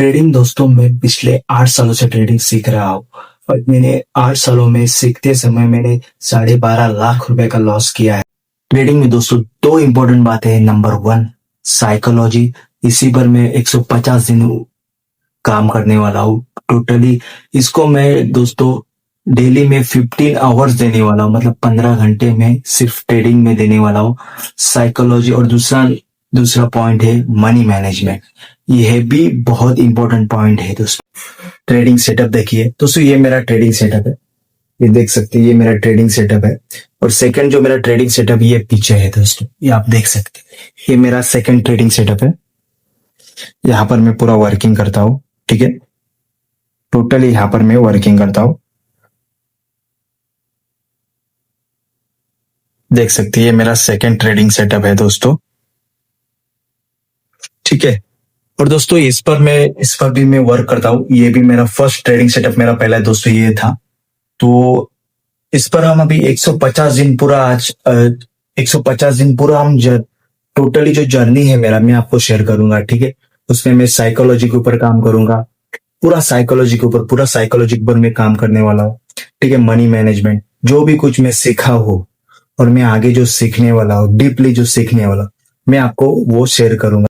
Trading दोस्तों मैं पिछले 8 सालों से ट्रेडिंग सीख रहा हूँ। और मैंने 8 सालों में सीखते समय मैंने 12.5 लाख रुपए का लॉस किया है। ट्रेडिंग में दोस्तों दो इंपॉर्टेंट बातें हैं। Number one, psychology. इसी पर मैं 150 दिन काम करने वाला हूँ टोटली। इसको मैं दोस्तों डेली में 15 आवर्स देने वाला हूँ, मतलब 15 घंटे में सिर्फ ट्रेडिंग में देने वाला हूँ। साइकोलॉजी। और दूसरा दूसरा पॉइंट है मनी मैनेजमेंट। यह भी बहुत इंपॉर्टेंट पॉइंट है दोस्तों। ट्रेडिंग सेटअप देखिए दोस्तों, ये मेरा ट्रेडिंग सेटअप है। ये देख सकते हैं, ये मेरा ट्रेडिंग सेटअप है। और सेकंड जो मेरा ट्रेडिंग सेटअप ये पीछे है दोस्तों, ये आप देख सकते हैं। ये मेरा सेकंड ट्रेडिंग सेटअप है। यहाँ पर मैं पूरा वर्किंग करता हूँ, ठीक है। टोटली यहाँ पर मैं वर्किंग करता हूँ, देख सकते हैं। ये मेरा सेकंड ट्रेडिंग सेटअप है दोस्तों, ठीक है। और दोस्तों इस पर भी मैं वर्क करता हूँ। ये भी मेरा फर्स्ट ट्रेडिंग सेटअप मेरा पहला दोस्तों ये था। तो इस पर हम अभी 150 दिन पूरा आज 150 दिन पूरा हम टोटली जो जर्नी है मेरा, मैं आपको शेयर करूंगा, ठीक है। उसमें मैं साइकोलॉजी के ऊपर काम करूंगा, पूरा साइकोलॉजी के ऊपर, पूरा साइकोलॉजी के ऊपर मैं काम करने वाला हूँ, ठीक है। मनी मैनेजमेंट, जो भी कुछ मैं सीखा हूँ और मैं आगे जो सीखने वाला हूँ, डीपली जो सीखने वाला हूँ, मैं आपको वो शेयर करूंगा।